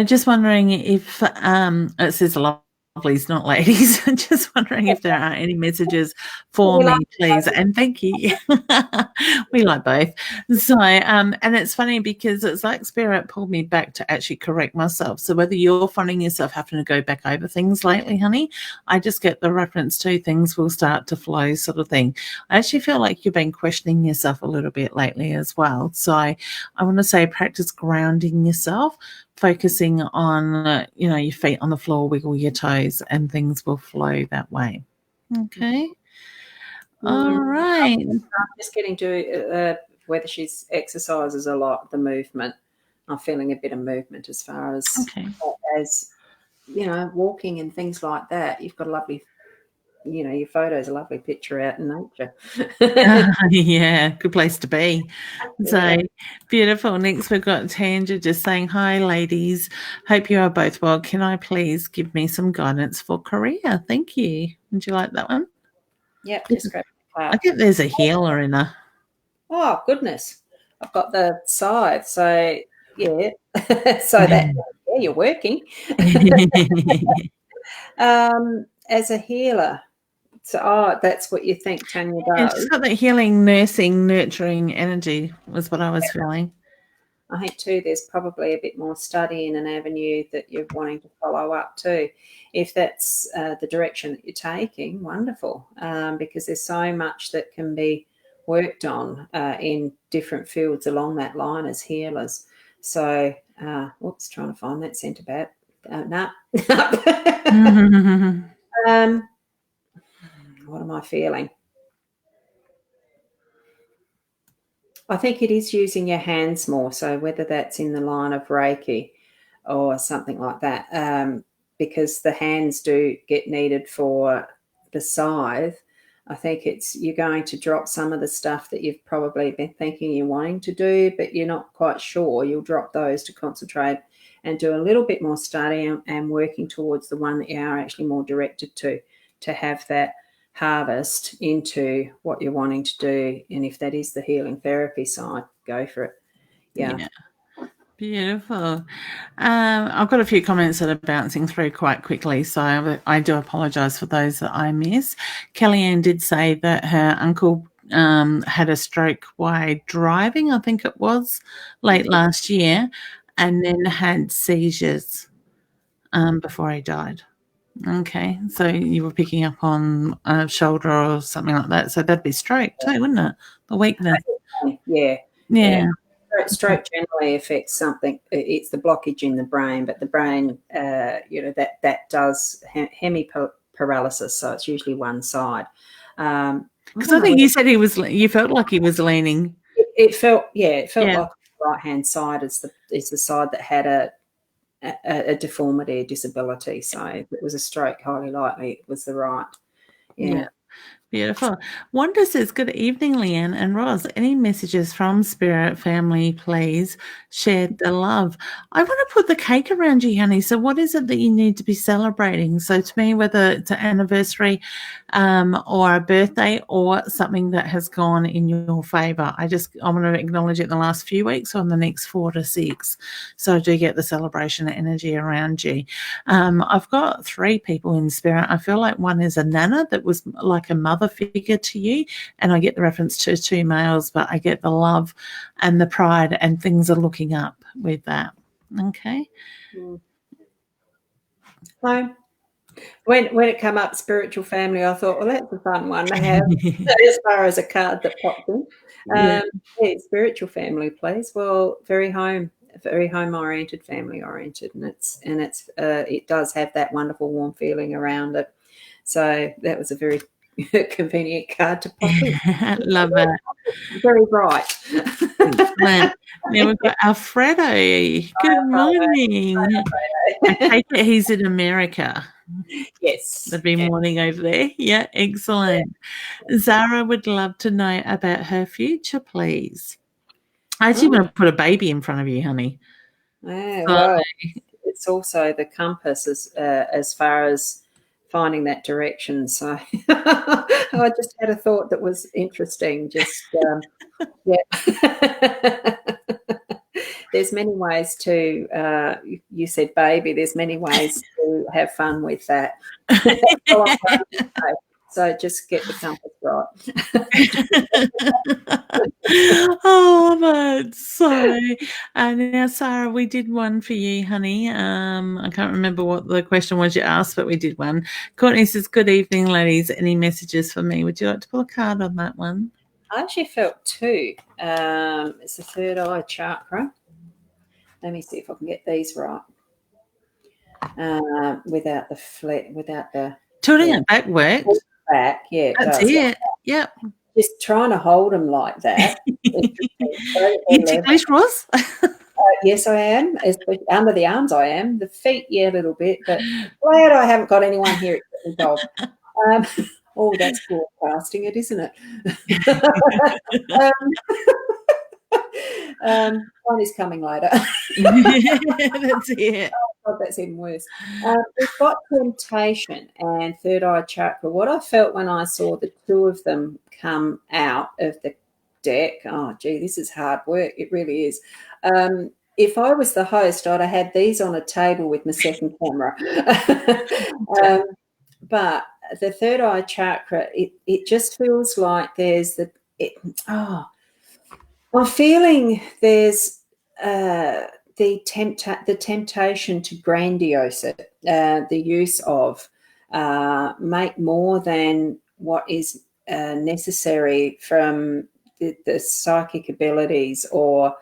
Just wondering if it says lovelies, not ladies. Just wondering if there are any messages for me, please. And thank you. We like both. So and it's funny because it's like Spirit pulled me back to actually correct myself. So whether you're finding yourself having to go back over things lately, honey, I just get the reference to things will start to flow sort of thing. I actually feel like you've been questioning yourself a little bit lately as well. So I want to say practice grounding yourself, focusing on, your feet on the floor, wiggle your toes, and things will flow that way. Okay. All right. I'm just getting to whether she exercises a lot, the movement. I'm feeling a bit of movement as far as, walking and things like that. You've got a lovely, your photo's a lovely picture out in nature. Yeah, good place to be. So beautiful. Next, we've got Tanja just saying, "Hi, ladies. Hope you are both well. Can I please give me some guidance for career? Thank you." Would you like that one? Yep, just grab the card. I think there's a healer in her. Oh, goodness. I've got the scythe. So, yeah. So you're working. As a healer. So, that's what you think Tanya does. It's got that healing, nursing, nurturing energy was what I was feeling. I think too there's probably a bit more study in an avenue that you're wanting to follow up too. If that's the direction that you're taking, wonderful, because there's so much that can be worked on in different fields along that line as healers. So, trying to find that centre back. What am I feeling? I think it is using your hands more. So whether that's in the line of Reiki or something like that, because the hands do get needed for the scythe. I think you're going to drop some of the stuff that you've probably been thinking you're wanting to do, but you're not quite sure. You'll drop those to concentrate and do a little bit more study and working towards the one that you are actually more directed to have that harvest into what you're wanting to do. And if that is the healing therapy side, go for it. Yeah. Beautiful. I've got a few comments that are bouncing through quite quickly, so I do apologise for those that I miss. Kellyanne did say that her uncle had a stroke while driving, I think it was, late last year, and then had seizures before he died. Okay, so you were picking up on a shoulder or something like that, so that'd be stroke too, wouldn't it? The weakness. Yeah. Yeah. Stroke generally affects something. It's the blockage in the brain, but the brain, that does hemiparalysis, so it's usually one side. Because I think you said you felt like he was leaning. It felt like the right-hand side is the side that had a deformity, a disability. So if it was a stroke, highly likely it was the right. Yeah. Beautiful. Wanda says, good evening, Leanne and Ros. Any messages from Spirit Family, please? Share the love. I want to put the cake around you, honey. So what is it that you need to be celebrating? So to me, whether it's an anniversary or a birthday or something that has gone in your favour, I want to acknowledge it in the last few weeks or in the next 4 to 6. So I do get the celebration energy around you. I've got 3 people in Spirit. I feel like one is a nana that was like a mother figure to you, and I get the reference to 2 males, but I get the love and the pride, and things are looking up with that. Okay. So when it came up, spiritual family, I thought, well, that's a fun one to have as far as a card that popped in. Spiritual family, please. Well, very home oriented, family oriented, and it does have that wonderful warm feeling around it. So that was a very convenient card to pop in. Love it. Very bright. Now we've got Alfredo. Good morning. I take it he's in America. Yes. It'd be morning over there. Yeah, excellent. Zara would love to know about her future, please. I actually want to put a baby in front of you, honey. Well, it's also the compass as far as finding that direction. So I just had a thought that was interesting. There's many ways to, you said baby, there's many ways to have fun with that. So just get the compass right. Oh, that's so. Now, Sarah, we did one for you, honey. I can't remember what the question was you asked, but we did one. Courtney says, good evening, ladies. Any messages for me? Would you like to pull a card on that one? I actually felt 2. It's the third eye chakra. Let me see if I can get these right. Without the tilting it back works. Back, yeah, that's it. Yep. Just trying to hold them like that. You ticklish, Ros? Yes, I am. Especially under the arms, I am. The feet, yeah, a little bit. But glad I haven't got anyone here except the dog. That's broadcasting it, isn't it? One is coming later. That's it. Oh, God, that's even worse. We've got temptation and third eye chakra. What I felt when I saw the 2 of them come out of the deck, oh, gee, this is hard work. It really is. If I was the host, I'd have had these on a table with my second camera. But the third eye chakra, it just feels like there's I'm feeling there's the temptation to grandiose it, the use of make more than what is necessary from the psychic abilities, or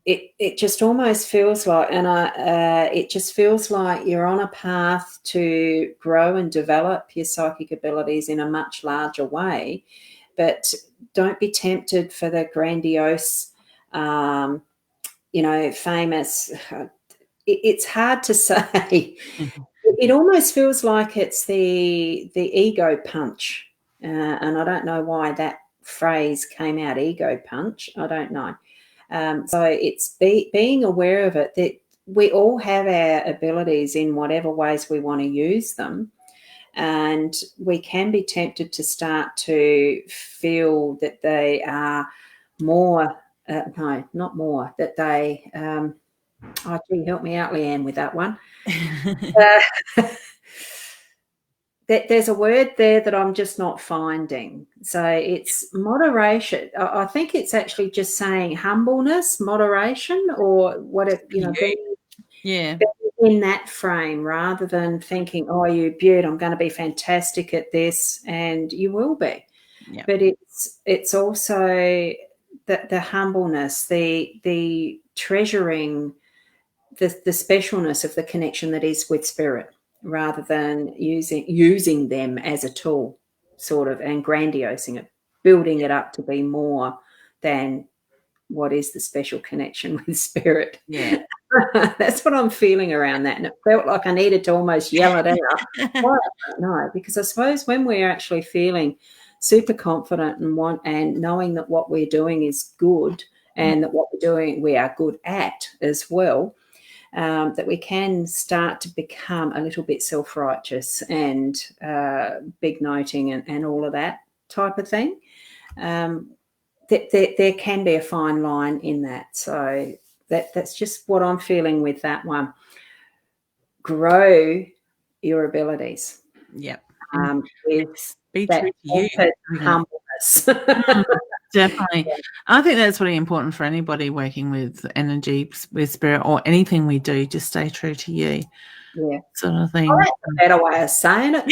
it just almost feels like, it just feels like you're on a path to grow and develop your psychic abilities in a much larger way, but don't be tempted for the grandiose, famous. It's hard to say. It almost feels like it's the ego punch, and I don't know why that phrase came out, ego punch. I don't know. So it's being aware of it, that we all have our abilities in whatever ways we want to use them. And we can be tempted to start to feel that they are more, no, not more, that they, Oh, gee, help me out, Leanne, with that one. There's a word there that I'm just not finding. So it's moderation. I think it's actually just saying humbleness, moderation, or what it, Yeah. in that frame, rather than thinking, oh, you beaut, I'm going to be fantastic at this, and you will be. Yeah. But it's also the humbleness, the treasuring the specialness of the connection that is with spirit, rather than using them as a tool, sort of, and grandiosing it, building it up to be more than what is the special connection with spirit. Yeah. That's what I'm feeling around that. And it felt like I needed to almost yell it out. Why? I don't know, because I suppose when we're actually feeling super confident and knowing that what we're doing is good, and that what we're doing we are good at as well, that we can start to become a little bit self-righteous and big noting and all of that type of thing. There can be a fine line in that. So that's just what I'm feeling with that one. Grow your abilities. Yep. With be that true to you. Humbleness. Definitely. I think that's really important for anybody working with energy, with spirit, or anything we do. Just stay true to you. Yeah. Sort of thing. Oh, that's a better way of saying it.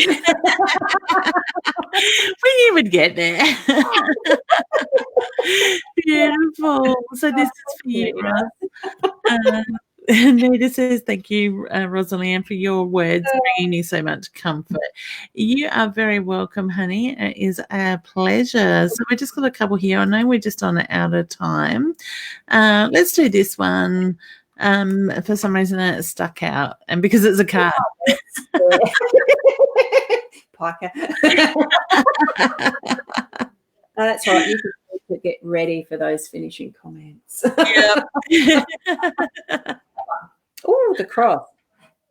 We would get there. Beautiful. So this is for you, Ros. Nita says, thank you, Rosalind, for your words, bringing me so much comfort. You are very welcome, honey. It is a pleasure. So we just got a couple here. I know we're just on out of time. Let's do this one. For some reason it stuck out, and because it's a card. Piker. That's right. You can get ready for those finishing comments. Yeah. Oh, the cross.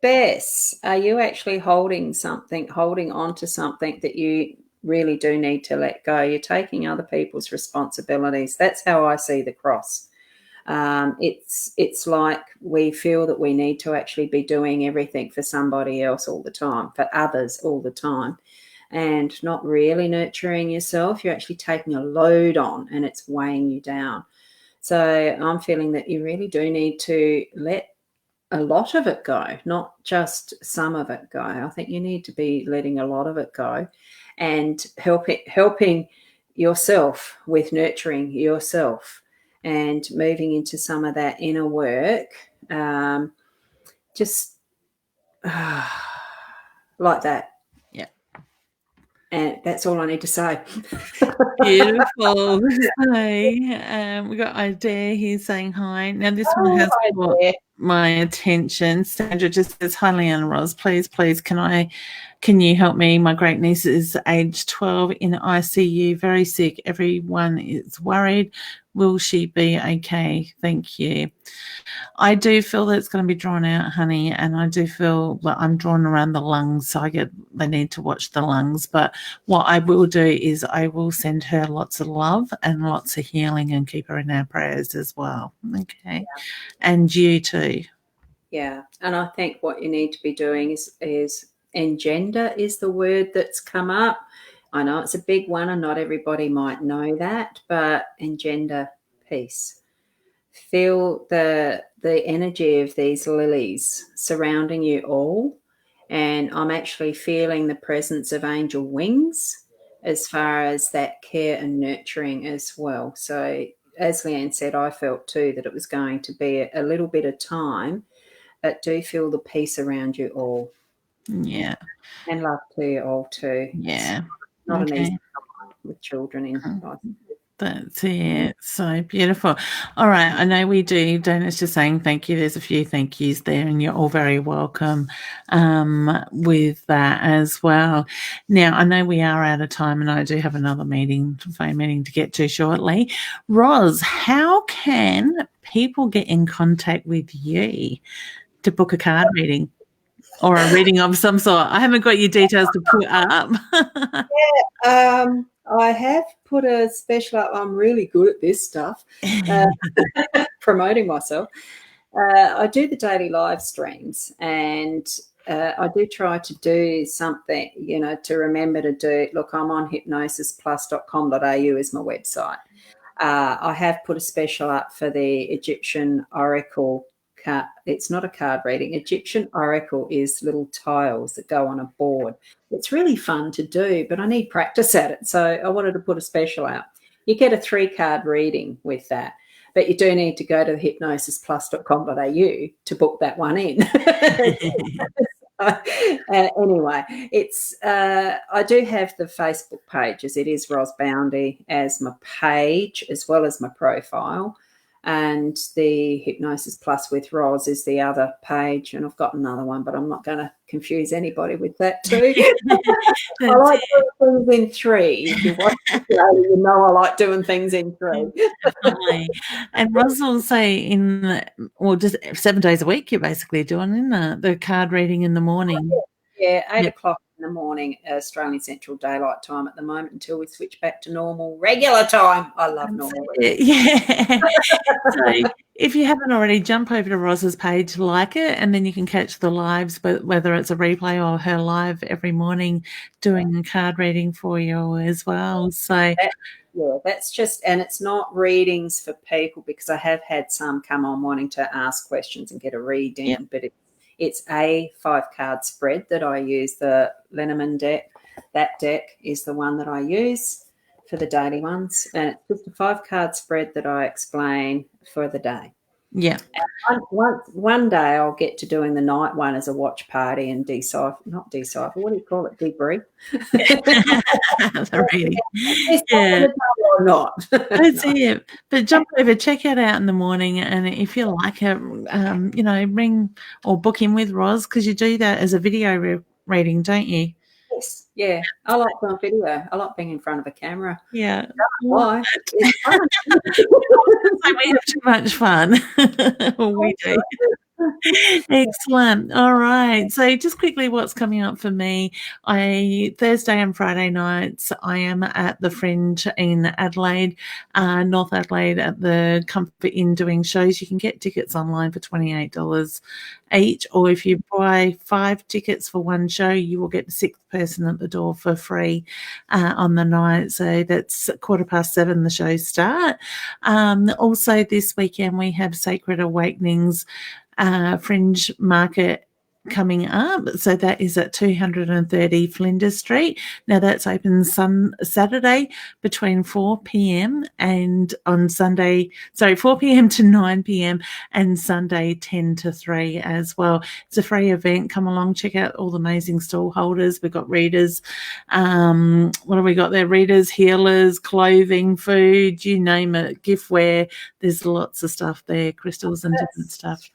Bess, are you actually holding on to something that you really do need to let go? You're taking other people's responsibilities. That's how I see the cross. It's like we feel that we need to actually be doing everything for somebody else all the time, for others all the time, and not really nurturing yourself. You're actually taking a load on, and it's weighing you down. So I'm feeling that you really do need to let a lot of it go, not just some of it go. I think you need to be letting a lot of it go, and helping yourself with nurturing yourself and moving into some of that inner work, just like that. Yeah. And that's all I need to say. Beautiful. Hi. We got Idea here saying hi. Now this one has got my attention. Sandra just says, hi, Leanne Ros. Please, can you help me? My great niece is age 12 in ICU, very sick. Everyone is worried. Will she be okay? Thank you. I do feel that it's going to be drawn out, honey, and I do feel that I'm drawn around the lungs, so they need to watch the lungs. But what I will do is I will send her lots of love and lots of healing and keep her in our prayers as well. Okay. Yeah. And you too. Yeah. And I think what you need to be doing is engender is the word that's come up. I know it's a big one and not everybody might know that, but engender peace. Feel the energy of these lilies surrounding you all. And I'm actually feeling the presence of angel wings as far as that care and nurturing as well. So as Leanne said, I felt too that it was going to be a little bit of time, but do feel the peace around you all. Yeah. And love to you all too. Yeah. It's not an easy time with children in life. That's it. So beautiful. All right. I know we do. Donna's just saying thank you. There's a few thank yous there, and you're all very welcome with that as well. Now, I know we are out of time, and I do have another phone meeting to get to shortly. Ros, how can people get in contact with you to book a card reading? Or a reading of some sort? I haven't got your details to put up. I have put a special up. I'm really good at this stuff, promoting myself. I do the daily live streams, and I do try to do something, to remember to do. Look, I'm on hypnosisplus.com.au is my website. I have put a special up for the Egyptian oracle card. It's not a card reading. Egyptian oracle is little tiles that go on a board. It's really fun to do, but I need practice at it. So I wanted to put a special out. You get a 3-card reading with that, but you do need to go to hypnosisplus.com.au to book that one in. Anyway, it's I do have the Facebook page, as it is Ros Boundy, as my page as well as my profile, and the Hypnosis Plus with Ros is the other page, and I've got another one, but I'm not going to confuse anybody with that too. I like doing things in 3. If you watch the show, you know I like doing things in 3. Definitely. And Ros will say just 7 days a week you're basically doing the card reading in the morning. Yeah, 8 o'clock in the morning, Australian Central Daylight Time at the moment, until we switch back to normal regular time. I love normal. Yeah. So if you haven't already, jump over to Ros's page, like it, and then you can catch the lives, but whether it's a replay or her live every morning doing a card reading for you as well. So that's just, and it's not readings for people, because I have had some come on wanting to ask questions and get a reading, but it's a 5-card spread that I use, the Lenormand deck. That deck is the one that I use for the daily ones, and it's just a 5-card spread that I explain for the day. Yeah. And one day I'll get to doing the night one as a watch party and not decipher, what do you call it? Debrief. The reading. Yeah. Or not. That's it. But jump over, check it out in the morning, and if you like it, ring or book in with Ros, because you do that as a video reading, don't you? Yes. Yeah. I like doing video. I like being in front of a camera. Yeah. Why? It's fun. We have too much fun. We do. Excellent. All right. So just quickly, what's coming up for me? Thursday and Friday nights, I am at the Fringe in Adelaide, North Adelaide, at the Comfort Inn doing shows. You can get tickets online for $28 each, or if you buy 5 tickets for one show, you will get the 6th person at the door for free on the night. So that's 7:15 the shows start. Also this weekend we have Sacred Awakenings Fringe Market coming up. So that is at 230 Flinders Street. Now that's open Saturday between 4 p.m. and on Sunday, 4 p.m. to 9 p.m. and Sunday 10 to 3 as well. It's a free event. Come along, check out all the amazing stall holders. We've got readers. What have we got there? Readers, healers, clothing, food, you name it, giftware. There's lots of stuff there, crystals and different stuff.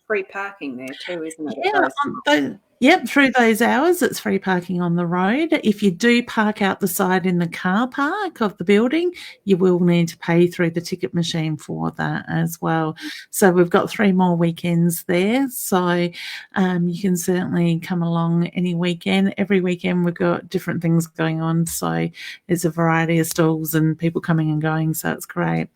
Free parking there too, isn't it? Yep, through those hours, it's free parking on the road. If you do park out the side in the car park of the building, you will need to pay through the ticket machine for that as well. So we've got 3 more weekends there. So you can certainly come along any weekend. Every weekend we've got different things going on. So there's a variety of stalls and people coming and going. So it's great.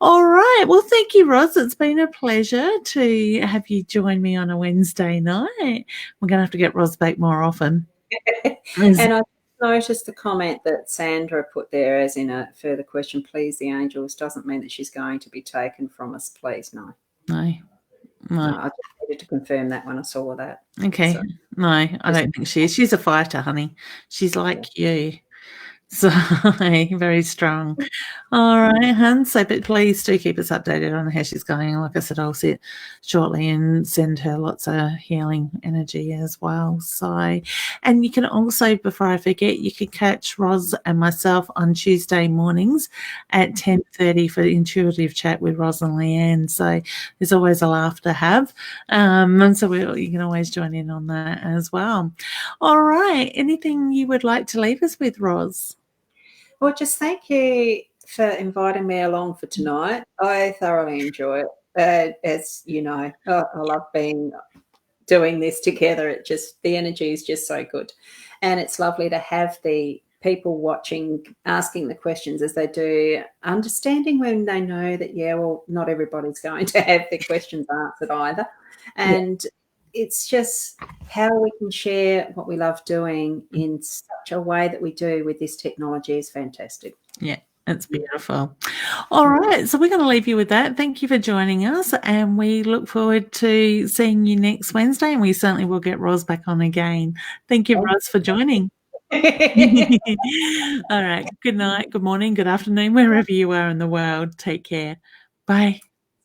All right. Well, thank you, Ros. It's been a pleasure to have you join me on a Wednesday night. We're going to have to get Ros back more often. And I noticed the comment that Sandra put there, as in a further question, please the angels, doesn't mean that she's going to be taken from us, please. No, I just needed to confirm that when I saw that. Okay. So, no, I don't think she is. She's a fighter, honey. She's like you. So very strong. All right, hun. So, but please do keep us updated on how she's going. Like I said, I'll sit shortly and send her lots of healing energy as well. So, and you can also, before I forget, you can catch Ros and myself on Tuesday mornings at 10:30 for the intuitive chat with Ros and Leanne. So there's always a laugh to have. And so you can always join in on that as well. All right. Anything you would like to leave us with, Ros? Well, just thank you for inviting me along for tonight. I thoroughly enjoy it. As you know, I love doing this together. The energy is just so good. And it's lovely to have the people watching, asking the questions as they do, understanding when they know that, well, not everybody's going to have their questions answered either. And it's just how we can share what we love doing in such a way that we do with this technology is fantastic. Yeah. It's beautiful. All right. So we're going to leave you with that. Thank you for joining us. And we look forward to seeing you next Wednesday. And we certainly will get Ros back on again. Thank you, Ros, for joining. All right. Good night, good morning, good afternoon, wherever you are in the world. Take care. Bye.